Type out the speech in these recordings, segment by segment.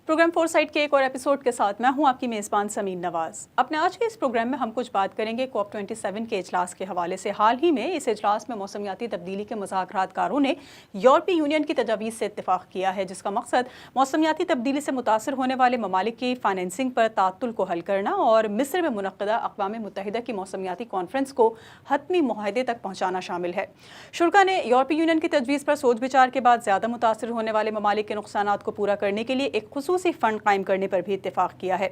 Programme foresight के एक और एपिसोड के साथ मैं हूं आपकी मेज़बान समीन नवाज। अपने आज के इस प्रोग्राम में हम कुछ बात करेंगे COP27 के इजलास के हवाले से। हाल ही में इस इजलास में मौसमियाती तब्दीली के मुज़ाकरातकारों ने यूरोपीय यूनियन की तजावीज़ से इत्तेफाक किया है, जिसका मकसद मौसमियाती तब्दीली से मुतासर होने वाले ममालिक की फाइनेंसिंग पर ताअत्तुल को हल करना और मिस्र में मुनक़्क़दा अक़वाम मुत्तहिदा की मौसमियाती कॉन्फ्रेंस को हतमी मुआहदे तक पहुँचाना शामिल है। शुरा ने यूरोपीय यूनियन की तजवीज़ पर सोच विचार के बाद ज़्यादा मुतासर होने वाले ममालिक के नुकसानात को पूरा करने के लिए एक खुसूसी फ़ंड कायम करने पर भी इत्तेफाक किया है।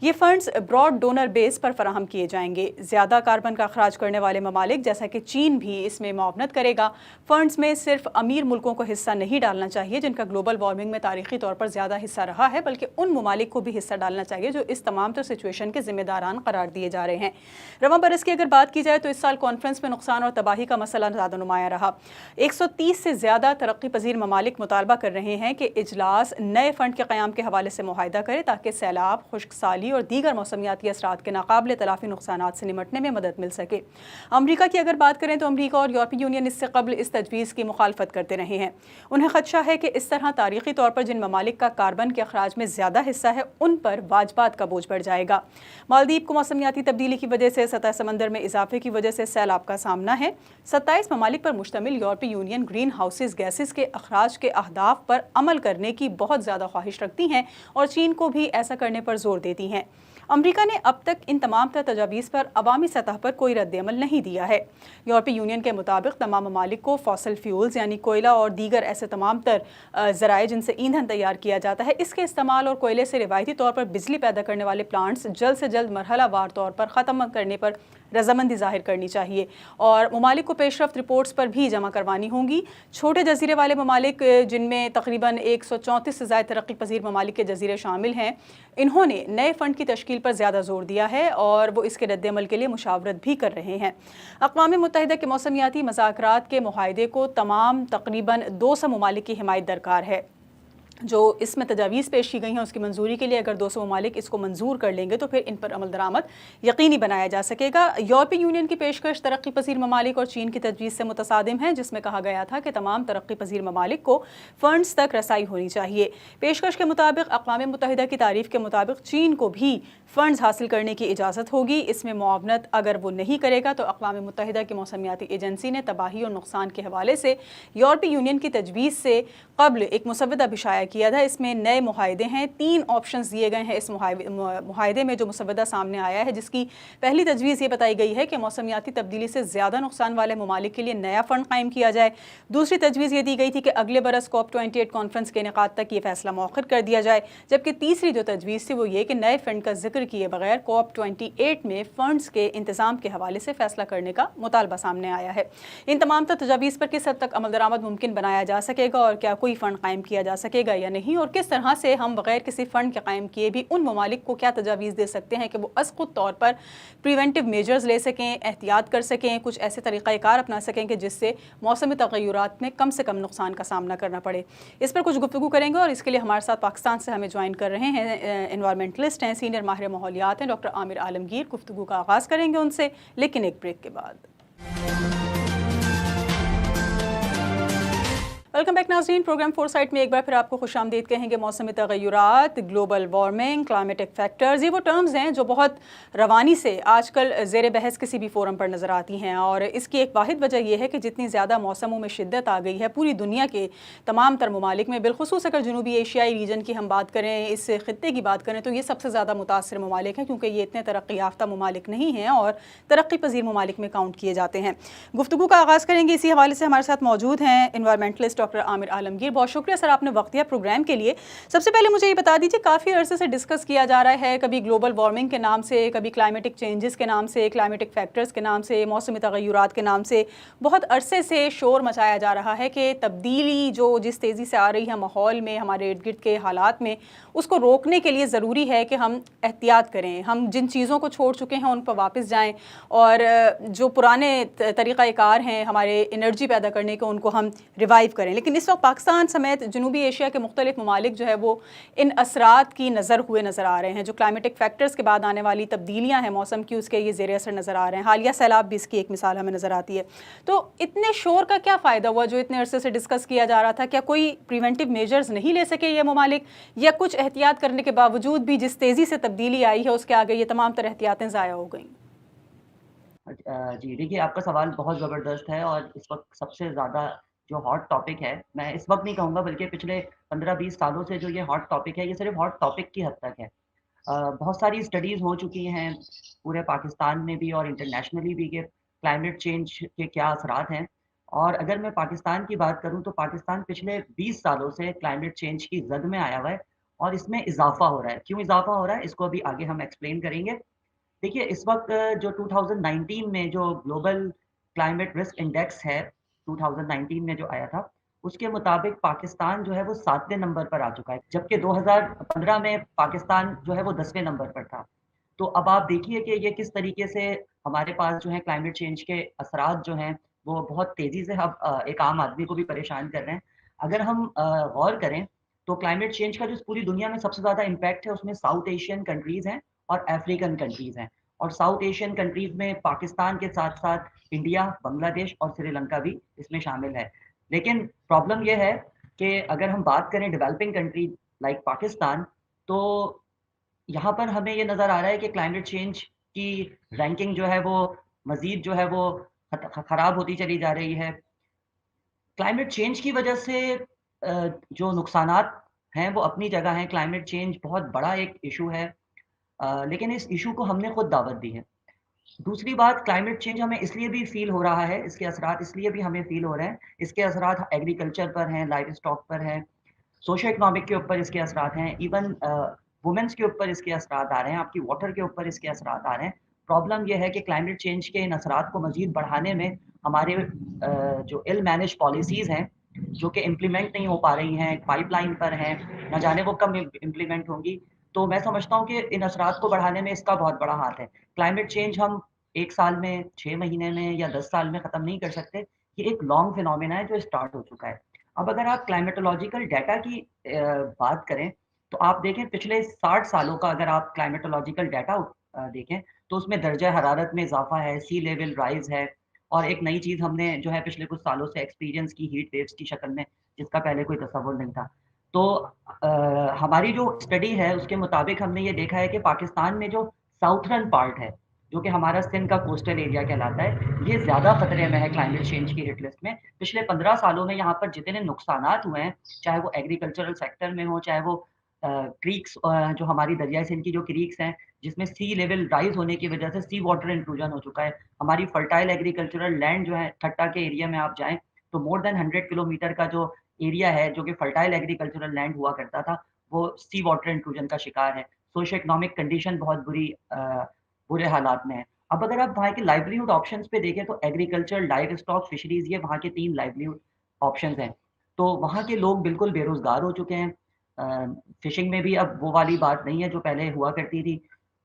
ये फंड्स ब्रॉड डोनर बेस पर फराहम किए जाएंगे। ज़्यादा कार्बन का अखराज करने वाले ममालिक जैसा कि चीन भी इसमें मुआवनत करेगा। फंड्स में सिर्फ अमीर मुल्कों को हिस्सा नहीं डालना चाहिए जिनका ग्लोबल वार्मिंग में तारीखी तौर पर ज़्यादा हिस्सा रहा है, बल्कि उन ममालिक को भी हिस्सा डालना चाहिए जो इस तमाम तो सिचुएशन के जिम्मेदारान करार दिए जा रहे हैं। रवां बरस की अगर बात की जाए तो इस साल कॉन्फ्रेंस में नुकसान और तबाही का मसला ज़्यादा नुमाया रहा। 130 से ज़्यादा तरक्की पजीर ममालिक मुतालबा कर रहे हैं कि इजलास नए फंड के क़याम के हवाले से मुआहदा करे ताकि सैलाब, खुश्क साली और दीगर मौसमियाती असरात के नाकाबिले तलाफी नुकसानात से निमटने में मदद मिल सके। अमरीका की अगर बात करें तो अमरीका और यूरोपीय यूनियन इससे कबल इस तजवीज़ की मुखालफत करते रहे हैं। उन्हें खदशा है कि इस तरह तारीखी तौर पर जिन ममालिक का कार्बन के अखराज में ज़्यादा हिस्सा है उन पर वाजबात का बोझ बढ़ जाएगा। मालदीव को मौसमियाती तब्दीली की वजह से सतह समंदर में इजाफे की वजह से सैलाब का सामना है। 27 ममालिक पर मुश्तमिल यूरोपीय यूनियन ग्रीन हाउसेज गैसेस के अखराज के अहदाफ पर अमल करने की बहुत ज़्यादा ख्वाहिश रखती हैं और चीन को भी ऐसा करने पर जोर देती हैं। अमरीका ने अब तक इन तमाम तजावीज़ पर अवामी सतह पर कोई रद्द-ए-अमल नहीं दिया है। यूरोपीय यूनियन के मुताबिक तमाम ममालिक को फॉसिल फ्यूल्स यानी कोयला और दीगर ऐसे तमाम तर ज़राए जिनसे ईंधन तैयार किया जाता है, इसके इस्तेमाल और कोयले से रिवायती तौर पर बिजली पैदा करने वाले प्लांट्स जल्द से जल्द मरहलावार तौर पर ख़त्म करने पर रजामंदी जाहिर करनी चाहिए और ममालिक को पेशरफ्त रिपोर्ट्स पर भी जमा करवानी होंगी। छोटे जजीरे वाले ममालिक जिनमें तकरीबन 134 से ज़ायद तरक्की पजीर ममालिक के जजीरे शामिल हैं, इन्होंने नए फ़ंड की तश्कील पर ज़्यादा जोर दिया है और वो इसके रद्द-ए-अमल के लिए मुशावरत भी कर रहे हैं। अक़वाम मुत्तहिदा के मौसमियाती मुज़ाकरात के मुआहदे को तमाम तकरीबन 200 ममालिक की हिमायत दरकार है। जो इसमें तजावीज़ पेश की गई हैं उसकी मंजूरी के लिए अगर 200 ममालिक इसको मंजूर कर लेंगे तो फिर इन पर अमल दरामद यकीनी बनाया जा सकेगा। यूरोपीय यूनियन की पेशकश तरक्की पजीर ममालिक और चीन की तजवीज़ से मुतसादिम है, जिसमें कहा गया था कि तमाम तरक्की पजीर ममालिक को फ़ंड्स तक रसाई होनी चाहिए। पेशकश के मुताबिक अक़वाम मुत्तहिदा की तारीफ़ के मुताबिक चीन को भी फ़ंड्स हासिल करने की इजाज़त होगी। इसमें मुआवनत अगर वो नहीं करेगा तो अक़वाम मुत्तहिदा की मौसमियाती एजेंसी ने तबाही और नुकसान के हवाले से यूरोपीय यूनियन की तजवीज़ से कबल एक मुसवदा भी शाया किया था। इसमें नए मुआहदे हैं, 3 ऑप्शंस दिए गए हैं इस मुआहदे में जो मुसवदा सामने आया है, जिसकी पहली तजवीज़ ये बताई गई है कि मौसमियाती तब्दीली से ज़्यादा नुकसान वाले ममालिक के लिए नया फ़ंड कायम किया जाए। दूसरी तजवीज़ ये दी गई थी कि अगले बरस COP28 कॉन्फ्रेंस के इनेकाद तक ये फैसला मौखर कर दिया जाए, जबकि तीसरी जो तजवीज़ थी वो ये कि नए फ़ंड का जिक्र किए बगैर COP28 में फ़ंड्स के इंतज़ाम के हवाले से फ़ैसला करने का मुतालबा सामने आया है। इन तमाम तजावीज़ पर किस हद तक अमल दरामद मुमकिन बनाया जा सकेगा और क्या कोई फ़ंड कायम किया जा सकेगा या नहीं, और किस तरह से हम बगैर किसी फ़ंड के कायम किए भी उन ममालिक को क्या तजावीज़ दे सकते हैं कि वो अज़ख़ुद तौर पर प्रिवेंटिव मेजर्स ले सकें, एहतियात कर सकें, कुछ ऐसे तरीक़ाकार अपना सकें कि जिससे मौसमी तग़य्युरात में कम से कम नुकसान का सामना करना पड़े। इस पर कुछ गुफ्तगू करेंगे और इसके लिए हमारे साथ पाकिस्तान से हमें ज्वाइन कर रहे हैं एनवायरमेंटलिस्ट हैं, सीनियर माहिर माहौलियात हैं, डॉक्टर आमिर आलमगीर। गुफ्तगू का आगाज़ करेंगे उनसे, लेकिन एक ब्रेक के बाद। वेलकम बैक नाज़रीन, प्रोग्राम फोरसाइट में एक बार फिर आपको खुशामदीद कहेंगे। मौसमी तग़य्युरात, ग्लोबल वार्मिंग, क्लाइमेटिक फैक्टर्स, ये वो टर्म्स हैं जो बहुत रवानी से आजकल ज़ेर बहस किसी भी फोरम पर नज़र आती हैं और इसकी एक वाहिद वजह यह है कि जितनी ज़्यादा मौसमों में शिद्दत आ गई है पूरी दुनिया के तमाम तर ममालिक में, बिलखुसूस अगर जनूबी एशियाई रीजन की हम बात करें, इस ख़ित्ते की बात करें, तो ये सबसे ज़्यादा मुतासर ममालिक हैं क्योंकि ये इतने तरक्की याफ्ता ममालिक नहीं हैं और तरक्की पजीर ममालिक में काउंट किए जाते हैं। गुफ्तगू का आगाज़ करेंगे, इसी हवाले से हमारे साथ मौजूद हैं एनवायरमेंटलिस्ट डॉक्टर आमिर आलमगीर। बहुत शुक्रिया सर आपने वक्त दिया प्रोग्राम के लिए। सबसे पहले मुझे ये बता दीजिए, काफ़ी अरसे से डिस्कस किया जा रहा है, कभी ग्लोबल वार्मिंग के नाम से, कभी क्लाइमेटिक चेंजेस के नाम से, क्लाइमेटिक फैक्टर्स के नाम से, मौसमी तग़य्युरात के नाम से बहुत अरसे से शोर मचाया जा रहा है कि तब्दीली जो जिस तेज़ी से आ रही है माहौल में, हमारे इर्द गिर्द के हालात में, उसको रोकने के लिए ज़रूरी है कि हम एहतियात करें, हम जिन चीज़ों को छोड़ चुके हैं उन पर वापस जाएँ और जो पुराने तरीक़ाकार हैं हमारे एनर्जी पैदा करने के, उनको हम रिवाइव करें। लेकिन इस वक्त पाकिस्तान समेत जनूबी एशिया के मुख्तलिफ ममालिक जो है वो इन असरात की नज़र आ रहे हैं। जो क्लाइमेटिक फैक्टर्स के बाद आने वाली तब्दीलियाँ हैं मौसम की, उसके ये ज़ेर असर नज़र आ रहे हैं। हालिया सैलाब भी इसकी एक मिसाल हमें नज़र आती है। तो इतने शोर का क्या फ़ायदा हुआ जो इतने अरसे से डिस्कस किया जा रहा था? क्या कोई प्रिवेंटिव मेजर्स नहीं ले सके ये ममालिक, या कुछ एहतियात करने के बावजूद भी जिस तेज़ी से तब्दीली आई है उसके आगे ये तमाम तरह एहतियातें ज़ाया हो गई? जी, देखिए आपका सवाल बहुत ज़बरदस्त है और इस वक़्त सबसे ज़्यादा जो हॉट टॉपिक है, मैं इस वक़्त नहीं कहूँगा बल्कि पिछले 15-20 सालों से जो ये हॉट टॉपिक है, ये सिर्फ़ हॉट टॉपिक की हद तक है। बहुत सारी स्टडीज़ हो चुकी हैं, पूरे पाकिस्तान में भी और इंटरनेशनली भी कि क्लाइमेट चेंज के क्या असरात हैं। और अगर मैं पाकिस्तान की बात करूँ तो पाकिस्तान पिछले 20 सालों से क्लाइमेट चेंज की ज़द में आया हुआ है और इसमें इज़ाफ़ा हो रहा है। क्यों इज़ाफ़ा हो रहा है, इसको अभी आगे हम एक्सप्लेन करेंगे। देखिए, इस वक़्त जो 2019 में जो ग्लोबल क्लाइमेट रिस्क इंडेक्स है, 2019 में जो आया था, उसके मुताबिक पाकिस्तान जो है वो 7वें नंबर पर आ चुका है, जबकि 2015 में पाकिस्तान जो है वो 10वें नंबर पर था। तो अब आप देखिए कि ये किस तरीके से हमारे पास जो है क्लाइमेट चेंज के असरात जो हैं, वो बहुत तेज़ी से अब एक आम आदमी को भी परेशान कर रहे हैं। अगर हम गौर करें, तो क्लाइमेट चेंज का जो पूरी दुनिया में सबसे ज़्यादा इम्पैक्ट है, उसमें साउथ एशियन कंट्रीज़ हैं और अफ्रीकन कंट्रीज़ हैं। और साउथ एशियन कंट्रीज़ में पाकिस्तान के साथ-साथ इंडिया, बांग्लादेश और श्रीलंका भी इसमें शामिल है। लेकिन प्रॉब्लम ये है कि अगर हम बात करें डेवलपिंग कंट्री लाइक पाकिस्तान, तो यहाँ पर हमें ये नज़र आ रहा है कि क्लाइमेट चेंज की रैंकिंग जो है वो मज़ीद जो है वो खराब होती चली जा रही है। क्लाइमेट चेंज की वजह से जो नुकसानात हैं वो अपनी जगह हैं, क्लाइमेट चेंज बहुत बड़ा एक इश्यू है। लेकिन इस इश्यू को हमने खुद दावत दी है। दूसरी बात, क्लाइमेट चेंज हमें इसलिए भी फ़ील हो रहा है, इसके असरात इसलिए भी हमें फ़ील हो रहे हैं, इसके असरात एग्रीकल्चर पर हैं, लाइव स्टॉक पर हैं, सोशो इकोनॉमिक के ऊपर इसके असरात हैं, इवन वुमेन्स के ऊपर इसके असरात आ रहे हैं, आपकी वाटर के ऊपर इसके असरात आ रहे हैं। प्रॉब्लम ये है कि क्लाइमेट चेंज के इन असरात को मज़ीद बढ़ाने में हमारे जो इल मैनेज पॉलिसीज़ हैं, जो कि इम्प्लीमेंट नहीं हो पा रही हैं, पाइपलाइन पर हैं, ना जाने वो कब इम्प्लीमेंट होंगी। तो मैं समझता हूँ कि इन असरात को बढ़ाने में इसका बहुत बड़ा हाथ है। क्लाइमेट चेंज हम 1 साल में, 6 महीने में या 10 साल में ख़त्म नहीं कर सकते। ये एक लॉन्ग फिनोमेना है जो स्टार्ट हो चुका है। अब अगर आप क्लाइमेटोलॉजिकल डाटा की बात करें, तो आप देखें पिछले 60 सालों का अगर आप क्लाइमेटोलॉजिकल डाटा देखें, तो उसमें दर्जा हरारत में इज़ाफ़ा है, सी लेवल राइज़ है और एक नई चीज़ हमने जो है पिछले कुछ सालों से एक्सपीरियंस की हीट वेव्स की शक्ल में, जिसका पहले कोई तसव्वुर नहीं था। तो हमारी जो स्टडी है उसके मुताबिक हमने ये देखा है कि पाकिस्तान में जो साउथर्न पार्ट है, जो कि हमारा सिंध का कोस्टल एरिया कहलाता है, ये ज़्यादा खतरे में है क्लाइमेट चेंज की हिट लिस्ट में। पिछले 15 सालों में यहाँ पर जितने नुकसानात हुए हैं, चाहे वो एग्रीकल्चरल सेक्टर में हो, चाहे वो क्रीक्स जो हमारी दरियाई सिंध की जो क्रीक्स हैं, जिसमें सी लेवल राइज़ होने की वजह से सी वाटर इंट्रूजन हो चुका है। हमारी फर्टाइल एग्रीकल्चरल लैंड जो है, ठट्टा के एरिया में आप जाएँ, तो मोर देन 100 किलोमीटर का जो एरिया है, जो कि फर्टाइल एग्रीकल्चरल लैंड हुआ करता था, वो सी वाटर इंट्रूजन का शिकार है। सोशो इकोनॉमिक कंडीशन बहुत बुरे हालात में है। अब अगर आप वहाँ के लाइवलीहुड ऑप्शंस पे देखें तो एग्रीकल्चर, लाइव स्टॉक, फिशरीज़ ये वहाँ के 3 लाइवलीहुड ऑप्शंस हैं। तो वहाँ के लोग बिल्कुल बेरोज़गार हो चुके हैं। फिशिंग में भी अब वो वाली बात नहीं है जो पहले हुआ करती थी।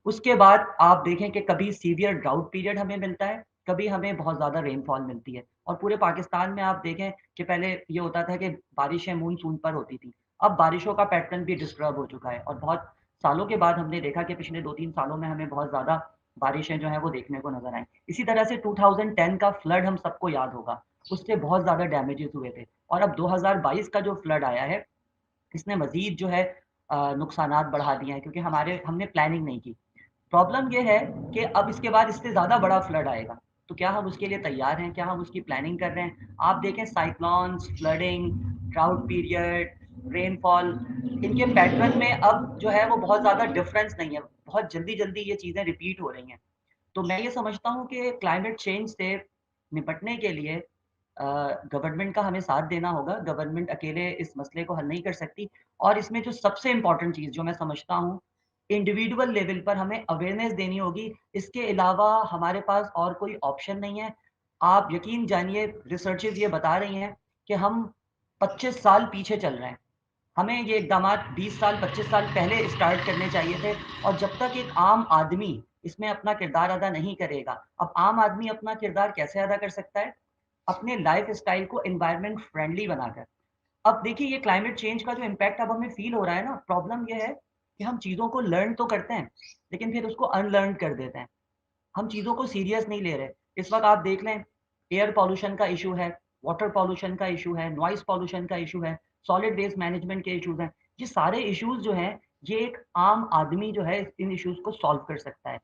उसके बाद आप देखें कि कभी सीवियर ड्राउट पीरियड हमें मिलता है, कभी हमें बहुत ज़्यादा रेनफॉल मिलती है। और पूरे पाकिस्तान में आप देखें कि पहले ये होता था कि बारिशें मानसून पर होती थी। अब बारिशों का पैटर्न भी डिस्टर्ब हो चुका है और बहुत सालों के बाद हमने देखा कि पिछले 2-3 सालों में हमें बहुत ज़्यादा बारिशें जो हैं वो देखने को नज़र आईं। इसी तरह से 2010 का फ्लड हम सबको याद होगा, उससे बहुत ज़्यादा डैमेजेज़ हुए थे और अब 2022 का जो फ्लड आया है, इसने मज़ीद जो है नुकसानात बढ़ा दिए हैं क्योंकि हमने प्लानिंग नहीं की। प्रॉब्लम ये है कि अब इसके बाद इससे ज़्यादा बड़ा फ्लड आएगा, तो क्या हम उसके लिए तैयार हैं? क्या हम उसकी प्लानिंग कर रहे हैं? आप देखें cyclones, flooding, drought period, rainfall, इनके पैटर्न में अब जो है वो बहुत ज़्यादा डिफरेंस नहीं है। बहुत जल्दी-जल्दी ये चीज़ें रिपीट हो रही हैं। तो मैं ये समझता हूँ कि क्लाइमेट चेंज से निपटने के लिए गवर्नमेंट का हमें साथ देना होगा। गवर्नमेंट अकेले इस मसले को हल नहीं कर सकती और इसमें जो सबसे इम्पोर्टेंट चीज़ जो मैं समझता हूँ, इंडिविजुअल लेवल पर हमें अवेयरनेस देनी होगी। इसके अलावा हमारे पास और कोई ऑप्शन नहीं है। आप यकीन जानिए रिसर्चेज़ ये बता रही हैं कि हम 25 साल पीछे चल रहे हैं। हमें ये इक़दामात 20 साल, 25 साल पहले स्टार्ट करने चाहिए थे और जब तक एक आम आदमी इसमें अपना किरदार अदा नहीं करेगा, अब आम आदमी अपना किरदार कैसे अदा कर सकता है? अपने लाइफ़स्टाइल को एनवायरनमेंट फ्रेंडली बनाकर। अब देखिए ये क्लाइमेट चेंज का जो इम्पैक्ट अब हमें फ़ील हो रहा है ना, प्रॉब्लम ये है कि हम चीज़ों को लर्न तो करते हैं, लेकिन फिर उसको अनलर्न कर देते हैं। हम चीज़ों को सीरियस नहीं ले रहे। इस वक़्त आप देख लें, एयर पॉल्यूशन का इश्यू है, वाटर पॉल्यूशन का इश्यू है, नॉइज़ पॉल्यूशन का इश्यू है, सॉलिड वेस्ट मैनेजमेंट के इश्यूज़ हैं। ये सारे इश्यूज़ जो हैं, ये एक आम आदमी जो है इन इश्यूज़ को सॉल्व कर सकता है।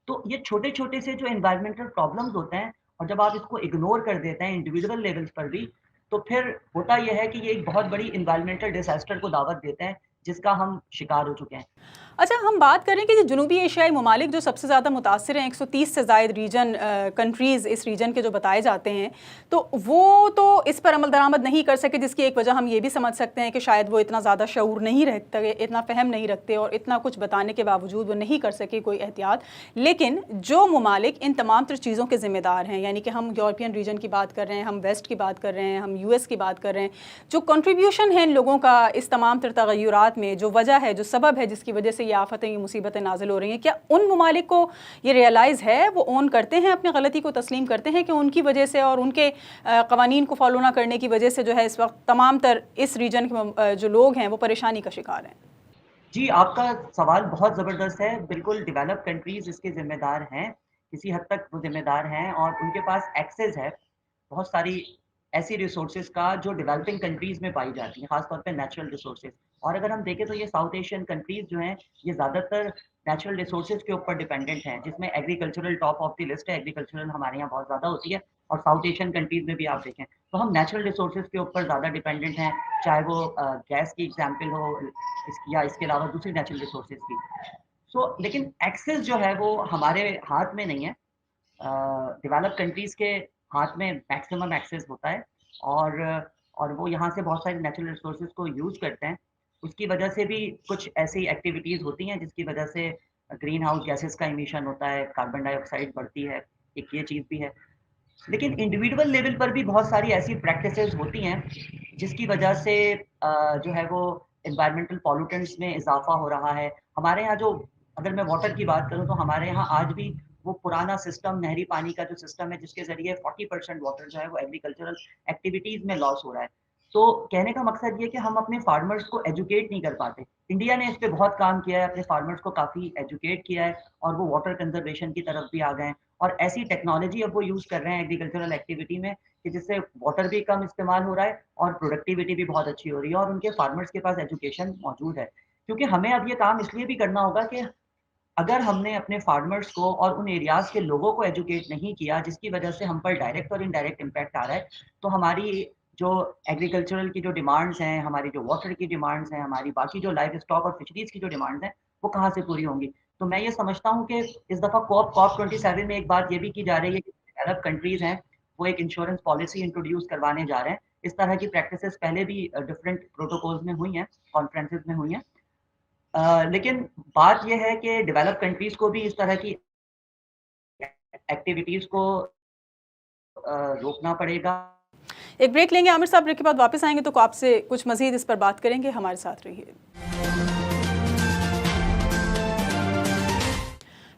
तो ये छोटे-छोटे से जो एनवायरमेंटल प्रॉब्लम्स होते हैं और जब आप इसको इग्नोर कर देते हैं इंडिविजुअल लेवल्स पर भी, तो फिर होता ये है कि ये एक बहुत बड़ी एनवायरमेंटल डिज़ास्टर को दावत देते हैं, जिसका हम शिकार हो चुके हैं। अच्छा, हम बात करें कि जनूबी एशियाई ममालिक जो सबसे ज़्यादा मुतासिर हैं, 130 से ज़ायद कंट्रीज़ इस रीजन के जो बताए जाते हैं, तो वो तो इस पर अमल दरामद नहीं कर सके, जिसकी एक वजह हम ये भी समझ सकते हैं कि शायद वो इतना ज़्यादा शऊर नहीं रखते, इतना फ़हम नहीं रखते और इतना कुछ बताने के बावजूद वो नहीं कर सके कोई एहतियात। लेकिन जो ममालिक इन तमाम तर चीज़ों के ज़िम्मेदार हैं, यानी कि हम यूरोपियन रीजन की बात कर रहे हैं, हम वेस्ट की बात कर रहे हैं, हम US की बात कर रहे हैं, जो कंट्रीब्यूशन है इन लोगों का इस तमाम तर तगय्युरात में, जो वजह है, जो सबब है जिसकी वजह से ये आफतें, ये मुसीबतें नाजिल हो रही हैं, क्या उन ममालिक को ये रियलाइज़ है, वो ओन करते हैं, अपनी गलती को तस्लीम करते हैं कि उनकी वजह से और उनके कवानीन को फॉलो ना करने की वजह से जो है इस वक्त तमाम तर इस रीजन के जो लोग हैं वो परेशानी का शिकार हैं? जी, आपका सवाल बहुत ज़बरदस्त है। बिल्कुल डेवलप्ड कंट्रीज़ इसके ज़िम्मेदार हैं, किसी हद तक वो ज़िम्मेदार हैं और उनके पास एक्सेस है, बहुत सारी ऐसी रिसोर्सेज़ का जो डेवलपिंग कंट्रीज़ में पाई जाती हैं, ख़ास तौर पे नेचुरल रिसोर्सेज़। और अगर हम देखें तो ये साउथ एशियन कंट्रीज़ जो हैं, ये ज़्यादातर नेचुरल रिसोर्सेज़ के ऊपर डिपेंडेंट हैं, जिसमें agricultural top of the list है, एग्रीकल्चरल हमारे यहाँ बहुत ज़्यादा होती है और साउथ एशियन कंट्रीज़ में भी आप देखें, तो हम नेचुरल रिसोर्सेज़ के ऊपर ज़्यादा डिपेंडेंट हैं, चाहे वो गैस की एग्ज़ाम्पल हो या इसके अलावा दूसरी नेचुरल रिसोर्सेज़ की। लेकिन एक्सेस जो है वो हमारे हाथ में नहीं है। डेवलप्ड कंट्रीज़ के हाथ में मैक्सिमम एक्सेस होता है और वो यहाँ से बहुत सारे नेचुरल रिसोर्सेज़ को यूज़ करते हैं। उसकी वजह से भी कुछ ऐसी एक्टिविटीज़ होती हैं जिसकी वजह से ग्रीन हाउस गैसेज़ का इमिशन होता है, कार्बन डाइऑक्साइड बढ़ती है, एक ये चीज़ भी है। लेकिन इंडिविजुअल लेवल पर भी बहुत सारी ऐसी प्रैक्टिसेज़ होती हैं, जिसकी वजह से जो है वो एनवायरमेंटल पॉल्यूटेंट्स में इज़ाफ़ा हो रहा है। हमारे यहाँ जो अगर मैं वाटर की बात करूँ तो हमारे यहाँ आज भी वो पुराना सिस्टम नहरी पानी का जो सिस्टम है जिसके ज़रिए 40% वाटर जो है वो एग्रीकल्चरल एक्टिविटीज़ में लॉस हो रहा है। तो कहने का मकसद ये है कि हम अपने फार्मर्स को एजुकेट नहीं कर पाते। इंडिया ने इस पे बहुत काम किया है, अपने फार्मर्स को काफ़ी एजुकेट किया है और वो वाटर कंज़र्वेशन की तरफ भी आ गए हैं। और ऐसी टेक्नोलॉजी अब वो यूज़ कर रहे हैं एग्रीकल्चरल एक्टिविटी में कि जिससे वाटर भी कम इस्तेमाल हो रहा है और प्रोडक्टिविटी भी बहुत अच्छी हो रही है और उनके फार्मर्स के पास एजुकेशन मौजूद है। क्योंकि हमें अब ये काम इसलिए भी करना होगा कि अगर हमने अपने फार्मर्स को और उन एरियाज़ के लोगों को एजुकेट नहीं किया, जिसकी वजह से हम पर डायरेक्ट और इनडायरेक्ट इम्पैक्ट आ रहा है, तो हमारी जो एग्रीकल्चरल की जो डिमांड्स हैं, हमारी जो वाटर की डिमांड्स हैं, हमारी बाकी जो लाइव स्टॉक और फिशरीज़ की जो डिमांड्स हैं, वो कहाँ से पूरी होंगी? तो मैं ये समझता हूँ कि इस दफ़ा कॉप 27 में एक बात ये भी की जा रही है कि डेवलप्ड कंट्रीज़ हैं, वो एक इंश्योरेंस पॉलिसी इंट्रोड्यूस करवाने जा रहे हैं। इस तरह की प्रैक्टिसेज़ पहले भी डिफरेंट प्रोटोकॉल्स में हुई हैं, कॉन्फ्रेंसेस में हुई हैं। लेकिन बात ये है कि डेवलप्ड कंट्रीज़ को भी इस तरह की एक्टिविटीज़ को रोकना पड़ेगा। एक ब्रेक लेंगे आमिर साहब, ब्रेक के बाद वापस आएंगे तो आपसे कुछ मज़ीद इस पर बात करेंगे, हमारे साथ रहिए।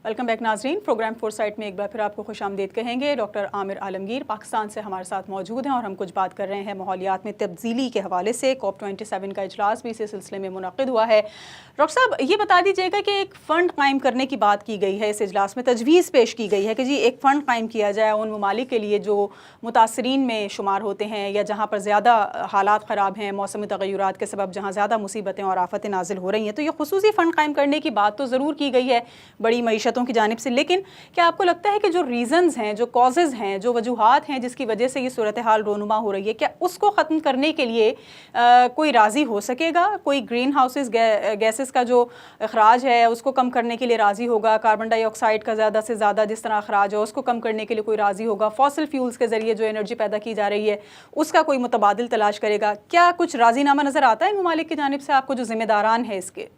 वेलकम बैक नाजरीन, प्रोग्राम फोरसाइट में एक बार फिर आपको खुशामदीद कहेंगे। डॉक्टर आमिर आलमगीर पाकिस्तान से हमारे साथ मौजूद हैं और हम कुछ बात कर रहे हैं माहौलियात में तब्दीली के हवाले से। COP27 का इजलास भी इसी सिलसिले में मुनक़िद हुआ है। डॉक्टर साहब, ये बता दीजिएगा कि एक फ़ंड कायम करने की बात की गई है, इस इजलास में तजवीज़ पेश की गई है कि जी एक फ़ंड कायम किया जाए उन ममालिक के लिए जो मुतासरीन में शुमार होते हैं या जहाँ पर ज़्यादा हालात ख़राब हैं मौसमी तग़य्युरात के सबब, जहाँ ज़्यादा मुसीबतें और आफ़तें नाजिल हो रही हैं। तो ये खुसूसी फ़ंड कायम करने की बात तो ज़रूर की गई है बड़ी मईशतों की जानिब से, लेकिन क्या आपको लगता है कि जो रीज़न्स हैं, जो कॉजेज़ हैं, जो वजूहात हैं जिसकी वजह से ये सूरत हाल रोनुमा हो रही है, क्या उसको ख़त्म करने के लिए कोई राज़ी हो सकेगा? कोई ग्रीन हाउसेस गैसेस का जो अखराज है उसको कम करने के लिए राज़ी होगा? कार्बन डाइऑक्साइड का ज़्यादा से ज़्यादा जिस तरह अखराज है उसको कम करने के लिए कोई राज़ी होगा? फॉसिल फ्यूल्स के ज़रिए जो एनर्जी पैदा की जा रही है उसका कोई मुतबादिल तलाश करेगा? क्या कुछ राज़ीनामा नज़र आता है इन ममालिक की जानिब से आपको जो ज़िम्मेदारान है इसके?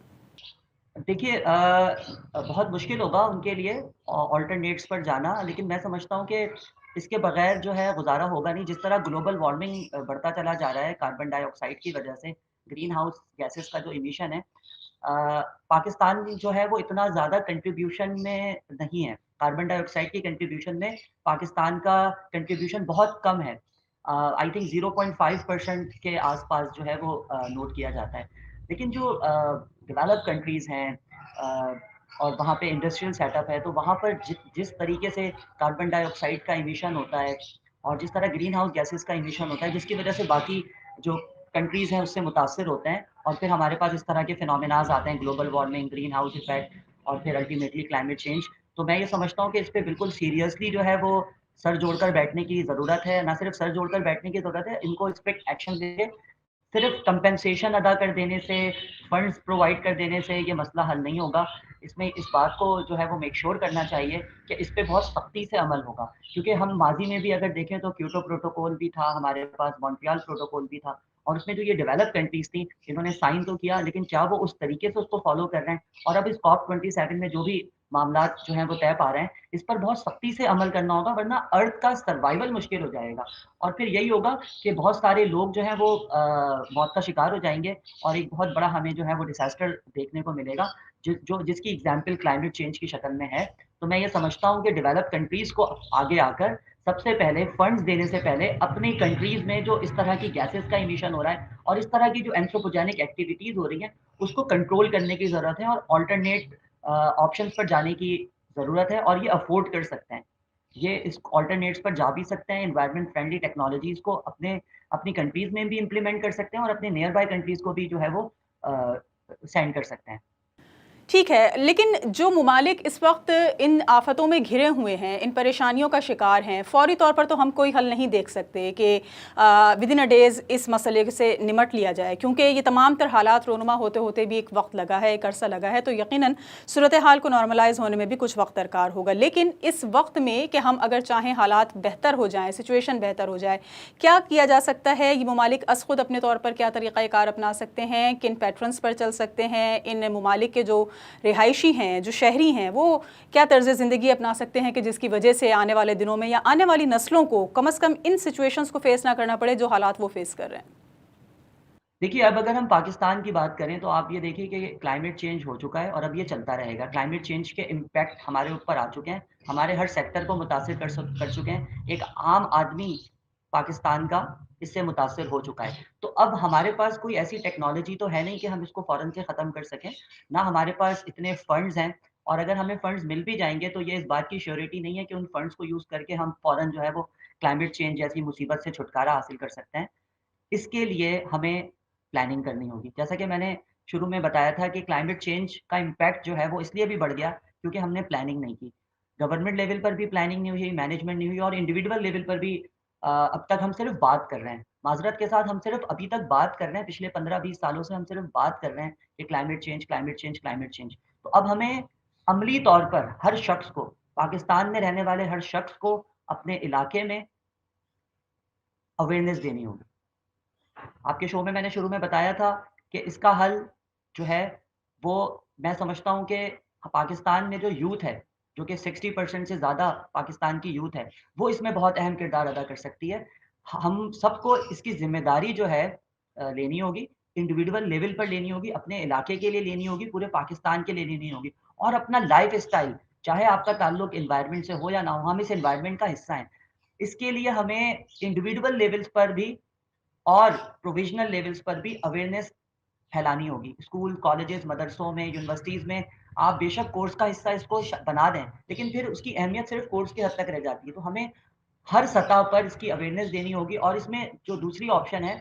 देखिए बहुत मुश्किल होगा उनके लिए ऑल्टरनेट्स पर जाना, लेकिन मैं समझता हूँ कि इसके बगैर जो है गुज़ारा होगा नहीं। जिस तरह ग्लोबल वार्मिंग बढ़ता चला जा रहा है कार्बन डाइऑक्साइड की वजह से, ग्रीन हाउस गैसेस का जो इमिशन है, पाकिस्तान जो है वो इतना ज़्यादा कंट्रीब्यूशन में नहीं है। कार्बन डाइऑक्साइड की कंट्रीब्यूशन में पाकिस्तान का कंट्रीब्यूशन बहुत कम है। आई थिंक 0.5% के आसपास जो है वो नोट किया जाता है। लेकिन जो डेवलप्ड कंट्रीज़ हैं और वहाँ पे इंडस्ट्रियल सेटअप है, तो वहाँ पर जिस तरीके से कार्बन डाइऑक्साइड का इमिशन होता है और जिस तरह ग्रीन हाउस गैसेस का इमिशन होता है, जिसकी वजह से बाकी जो कंट्रीज़ हैं उससे मुतासिर होते हैं और फिर हमारे पास इस तरह के फिनोमेनाज आते हैं, global warming, green house effect और फिर अल्टीमेटली क्लाइमेट चेंज। तो मैं ये समझता हूँ कि इस पे बिल्कुल सीरियसली जो है वो सर जोड़कर बैठने की ज़रूरत है। ना सिर्फ सर जोड़कर बैठने की ज़रूरत है, इनको इस पे एक्शन लेके सिर्फ कंपेंसेशन अदा कर देने से, फंड्स प्रोवाइड कर देने से ये मसला हल नहीं होगा। इसमें इस बात को जो है वो मेक श्योर करना चाहिए कि इस पे बहुत सख्ती से अमल होगा। क्योंकि हम माज़ी में भी अगर देखें तो क्योटो प्रोटोकॉल भी था, हमारे पास मॉन्ट्रियल प्रोटोकॉल भी था और उसमें जो ये डेवलप्ड कंट्रीज़ थी, इन्होंने साइन तो किया लेकिन क्या वो उस तरीके से उसको फ़ॉलो कर रहे हैं? और अब इस कॉप 27 में जो भी मामलात जो हैं वो तय पा रहे हैं, इस पर बहुत सख्ती से अमल करना होगा वरना अर्थ का सर्वाइवल मुश्किल हो जाएगा। और फिर यही होगा कि बहुत सारे लोग जो हैं वो मौत का शिकार हो जाएँगे और एक बहुत बड़ा हमें जो है वो डिज़ास्टर देखने को मिलेगा, जिसकी एग्ज़ाम्पल क्लाइमेट चेंज की शक्ल में है। तो मैं ये समझता हूँ कि डेवलप्ड कंट्रीज़ को आगे आकर सबसे पहले फंड्स देने से पहले अपनी कंट्रीज़ में जो इस तरह की गैसेज़ का इमिशन हो रहा है और इस तरह की जो एंथ्रोपोजेनिक एक्टिविटीज़ हो रही हैं, उसको कंट्रोल करने की ज़रूरत है और अल्टरनेट ऑप्शंस पर जाने की ज़रूरत है और ये अफ़ोर्ड कर सकते हैं। ये इस अल्टरनेट्स पर जा भी सकते हैं, एनवायरनमेंट फ्रेंडली टेक्नोलॉजीज़ को अपनी कंट्रीज़ में भी इम्प्लीमेंट कर सकते हैं और अपने नियर बाय कंट्रीज़ को भी जो है वो सेंड कर सकते हैं। ठीक है, लेकिन जो ममालिक इस वक्त इन आफ़तों में घिरे हुए हैं, इन परेशानियों का शिकार हैं, फ़ौरी तौर पर तो हम कोई हल नहीं देख सकते कि विदिन अ डेज़ इस मसले से निमट लिया जाए, क्योंकि ये तमाम तर हालात रोनुमा होते होते भी एक वक्त लगा है, एक अरसा लगा है, तो यकीनन सूरत हाल को नॉर्मलाइज़ होने में भी कुछ वक्त दरकार होगा। लेकिन इस वक्त में कि हम अगर चाहें हालात बेहतर हो जाएँ, सिचुएशन बेहतर हो जाए, क्या किया जा सकता है? ये ममालिक अस खुद अपने तौर पर क्या तरीक़ाकार अपना सकते हैं? किन पैटर्न्स पर चल सकते हैं? इन ममालिक के जो रिहायशी हैं, जो शहरी हैं, वो क्या तर्ज़ ज़िंदगी अपना सकते हैं कि जिसकी वजह से आने वाले दिनों में या आने वाली नस्लों को कम से कम इन सिचुएशंस को फेस ना करना पड़े जो हालात वो फेस कर रहे हैं? देखिए, अब अगर हम पाकिस्तान की बात करें तो आप ये देखिए कि क्लाइमेट चेंज हो चुका है और अब ये चलता रहेगा। क्लाइमेट चेंज के इम्पैक्ट हमारे ऊपर आ चुके हैं, हमारे हर सेक्टर को मुतासिर कर चुके हैं। एक आम आदमी पाकिस्तान का इससे मुतासिर हो चुका है। तो अब हमारे पास कोई ऐसी टेक्नोलॉजी तो है नहीं कि हम इसको फ़ौरन से ख़त्म कर सकें, ना हमारे पास इतने फंड्स हैं और अगर हमें फंड्स मिल भी जाएँगे तो ये इस बात की श्योरिटी नहीं है कि उन फंड्स को यूज़ करके हम फ़ौरन जो है वो क्लाइमेट चेंज जैसी मुसीबत से छुटकारा हासिल कर सकते हैं। इसके लिए हमें प्लानिंग करनी होगी। जैसा कि मैंने शुरू में बताया था कि क्लाइमेट चेंज का इम्पैक्ट जो है वो इसलिए भी बढ़ गया क्योंकि हमने प्लानिंग नहीं की। गवर्नमेंट लेवल पर भी प्लानिंग नहीं हुई, मैनेजमेंट नहीं हुई और इंडिविजुअल लेवल पर भी अब तक हम सिर्फ़ बात कर रहे हैं। माज़रत के साथ हम सिर्फ़ अभी तक बात कर रहे हैं, पिछले 15-20 सालों से हम सिर्फ़ बात कर रहे हैं कि climate change, climate change, climate change. तो अब हमें अमली तौर पर हर शख्स को, पाकिस्तान में रहने वाले हर शख्स को अपने इलाके में अवेयरनेस देनी होगी। आपके शो में मैंने शुरू में बताया था कि इसका हल जो है वो मैं समझता हूँ कि पाकिस्तान में जो यूथ है, जो कि 60% से ज़्यादा पाकिस्तान की यूथ है, वो इसमें बहुत अहम किरदार अदा कर सकती है। हम सबको इसकी ज़िम्मेदारी जो है लेनी होगी, इंडिविजुअल लेवल पर लेनी होगी, अपने इलाके के लिए लेनी होगी, पूरे पाकिस्तान के लिए लेनी होगी और अपना लाइफ़स्टाइल, चाहे आपका ताल्लुक एनवायरनमेंट से हो या ना हो, हम इस एनवायरनमेंट का हिस्सा हैं। इसके लिए हमें इंडिविजुअल लेवल्स पर भी और प्रोविज़नल लेवल्स पर भी अवेयरनेस फैलानी होगी। स्कूल, कॉलेजेस, मदरसों में, यूनिवर्सिटीज़ में आप बेशक कोर्स का हिस्सा इसको बना दें, लेकिन फिर उसकी अहमियत सिर्फ़ कोर्स की हद तक रह जाती है। तो हमें हर सतह पर इसकी अवेयरनेस देनी होगी और इसमें जो दूसरी ऑप्शन है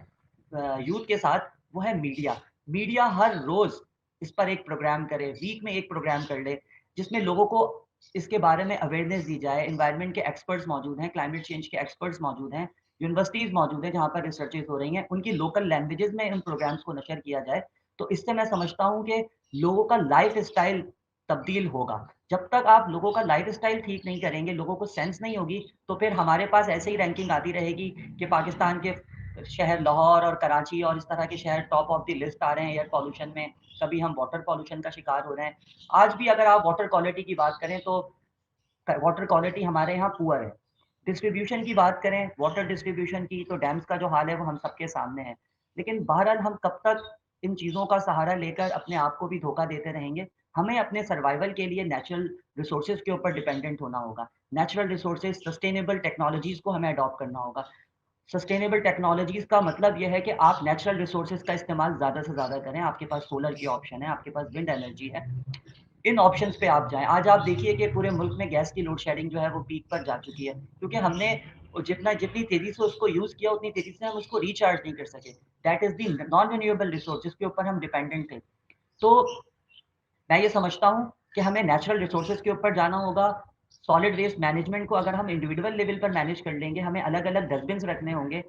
यूथ के साथ, वो है मीडिया। मीडिया हर रोज़ इस पर एक प्रोग्राम करे, वीक में एक प्रोग्राम कर ले, जिसमें लोगों को इसके बारे में अवेयरनेस दी जाए। एनवायरनमेंट के एक्सपर्ट्स मौजूद हैं, क्लाइमेट चेंज के एक्सपर्ट्स मौजूद हैं, यूनिवर्सिटीज़ मौजूद हैं जहाँ पर रिसर्चेज़ हो रही हैं, उनकी लोकल लैंग्वेजेज़ में इन प्रोग्राम्स को नशर किया जाए। तो इससे मैं समझता हूँ कि लोगों का लाइफ़स्टाइल तब्दील होगा। जब तक आप लोगों का लाइफ़स्टाइल ठीक नहीं करेंगे, लोगों को सेंस नहीं होगी, तो फिर हमारे पास ऐसे ही रैंकिंग आती रहेगी कि पाकिस्तान के शहर लाहौर और कराची और इस तरह के शहर टॉप ऑफ द लिस्ट आ रहे हैं एयर पॉल्यूशन में, कभी हम वाटर पॉल्यूशन का शिकार हो रहे हैं। आज भी अगर आप वाटर क्वालिटी की बात करें तो वाटर क्वालिटी हमारे यहाँ पुअर है। डिस्ट्रीब्यूशन की बात करें, वाटर डिस्ट्रीब्यूशन की, तो डैम्स का जो हाल है वो हम सबके सामने है। लेकिन बहरहाल हम कब तक इन चीज़ों का सहारा लेकर अपने आप को भी धोखा देते रहेंगे? हमें अपने सर्वाइवल के लिए नेचुरल रिसोर्सेज़ के ऊपर डिपेंडेंट होना होगा। नेचुरल रिसोर्सेज़, सस्टेनेबल टेक्नोलॉजीज़ को हमें अडॉप्ट करना होगा। सस्टेनेबल टेक्नोलॉजीज़ का मतलब ये है कि आप नेचुरल रिसोर्सेज़ का इस्तेमाल ज़्यादा से ज़्यादा करें। आपके पास सोलर की ऑप्शन है, आपके पास विंड एनर्जी है। इन ऑप्शंस पे आप जाएँ। आज आप देखिए कि पूरे मुल्क में गैस की लोड शेडिंग जो है वो पीक पर जा चुकी है, क्योंकि हमने जितनी तेज़ी से उसको यूज़ किया उतनी तेज़ी से हम उसको रिचार्ज नहीं कर सके। That is the non renewable resource जिसके ऊपर हम डिपेंडेंट थे। तो मैं ये समझता हूँ कि हमें नेचुरल रिसोर्सेज़ के ऊपर जाना होगा। सॉलिड वेस्ट मैनेजमेंट को अगर हम इंडिविजुअल लेवल पर मैनेज कर लेंगे, हमें अलग-अलग डस्टबिन्स रखने होंगे।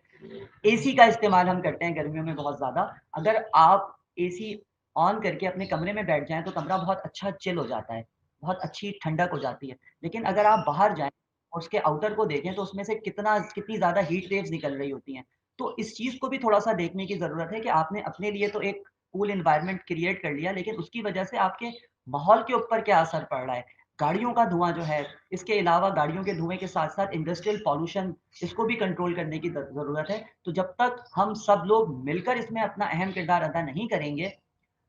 एसी का इस्तेमाल हम करते हैं गर्मियों में बहुत ज़्यादा। अगर आप एसी ऑन करके अपने कमरे में बैठ जाएँ, तो कमरा बहुत अच्छा चिल हो जाता है, बहुत अच्छी ठंडक हो जाती है। लेकिन अगर आप बाहर जाएँ और उसके आउटर को देखें, तो उसमें से कितनी ज़्यादा हीट वेव्स निकल रही होती हैं। तो इस चीज़ को भी थोड़ा-सा देखने की ज़रूरत है कि आपने अपने लिए तो एक कूल एनवायरनमेंट क्रिएट कर लिया, लेकिन उसकी वजह से आपके माहौल के ऊपर क्या असर पड़ रहा है। गाड़ियों का धुआँ जो है, इसके अलावा गाड़ियों के धुएँ के साथ-साथ इंडस्ट्रियल पॉल्यूशन, इसको भी कंट्रोल करने की ज़रूरत है। तो जब तक हम सब लोग मिलकर इसमें अपना अहम किरदार अदा नहीं करेंगे,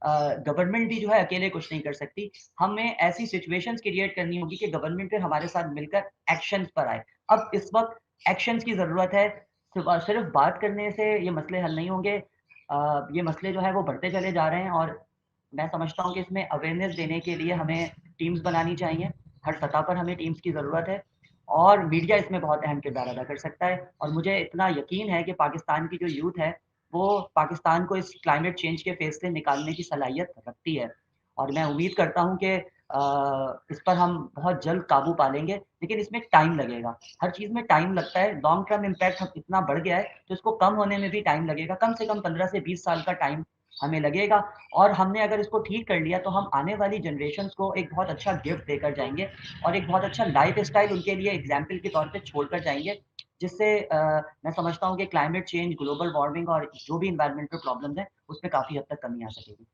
गवर्नमेंट भी जो है अकेले कुछ नहीं कर सकती। हमें ऐसी सिचुएशंस क्रिएट करनी होगी कि गवर्नमेंट फिर हमारे साथ मिलकर एक्शंस पर आए। अब इस वक़्त एक्शंस की ज़रूरत है। सिर्फ़ बात करने से ये मसले हल नहीं होंगे। ये मसले जो हैं वो बढ़ते चले जा रहे हैं और मैं समझता हूँ कि इसमें अवेयरनेस देने के लिए हमें टीम्स बनानी चाहिए। हर सतह पर हमें टीम्स की ज़रूरत है और मीडिया इसमें बहुत अहम किरदार अदा कर सकता है और मुझे इतना यकीन है कि पाकिस्तान की जो यूथ है, वो पाकिस्तान को इस क्लाइमेट चेंज के फेज़ से निकालने की सलाहियत रखती है और मैं उम्मीद करता हूँ कि इस पर हम बहुत जल्द काबू पा लेंगे, लेकिन इसमें टाइम लगेगा। हर चीज़ में टाइम लगता है, लॉन्ग टर्म इम्पैक्ट अब इतना बढ़ गया है, तो इसको कम होने में भी टाइम लगेगा। कम से कम 15 से 20 साल का टाइम हमें लगेगा और हमने अगर इसको ठीक कर लिया, तो हम आने वाली जनरेशन्स को एक बहुत अच्छा गिफ्ट देकर जाएँगे और एक बहुत अच्छा लाइफ़स्टाइल उनके लिए एग्ज़ाम्पल के तौर पे छोड़कर जाएँगे, जिससे मैं समझता हूँ कि क्लाइमेट चेंज, ग्लोबल वार्मिंग और जो भी एनवायरमेंटल प्रॉब्लम्स हैं, उसमें काफ़ी हद तक कमी आ सकेगी।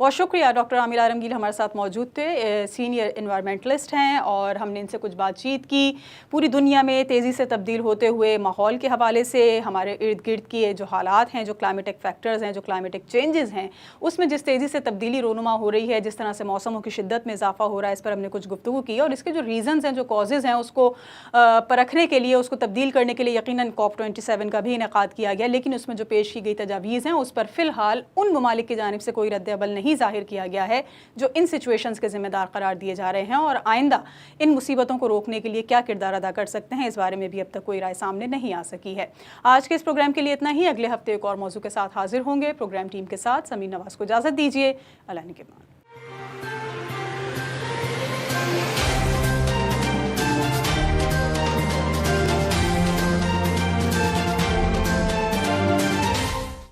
बहुत शुक्रिया डॉक्टर आमिर आलमगीर हमारे साथ मौजूद थे। सीनियर इन्वायरमेंटलिस्ट हैं और हमने इनसे कुछ बातचीत की। पूरी दुनिया में तेज़ी से तब्दील होते हुए माहौल के हवाले से हमारे इर्द गिर्द की जो हालात हैं, जो क्लाइमेटिक फैक्टर्स हैं, जो क्लाइमेटिक चेंजेस हैं, उसमें जिस तेज़ी से तब्दीली रोनुमा हो रही है, जिस तरह से मौसमों की शिद्दत में इजाफा हो रहा है, इस पर हमने कुछ गुफ्तगू की और इसके जो रीज़न्स हैं, जो कॉजेज़ हैं, उसको परखने के लिए, उसको तब्दील करने के लिए यकीनन COP27 का भी इनेकाद किया गया। लेकिन उसमें जो पेश की गई तजावीज़ हैं, उस पर फ़िलहाल उन ममालिक की जानिब से कोई रद्द-ए-अमल नहीं ज़ाहिर किया गया है जो इन सिचुएशंस के ज़िम्मेदार करार दिए जा रहे हैं और आइंदा इन मुसीबतों को रोकने के लिए क्या किरदार अदा कर सकते हैं, इस बारे में भी अब तक कोई राय सामने नहीं आ सकी है। आज के इस प्रोग्राम के लिए इतना ही। अगले हफ्ते एक और मौजू के साथ हाजिर होंगे। प्रोग्राम टीम के साथ समीर नवाज़ को इजाज़त दीजिए। अल्लाह निगहबान।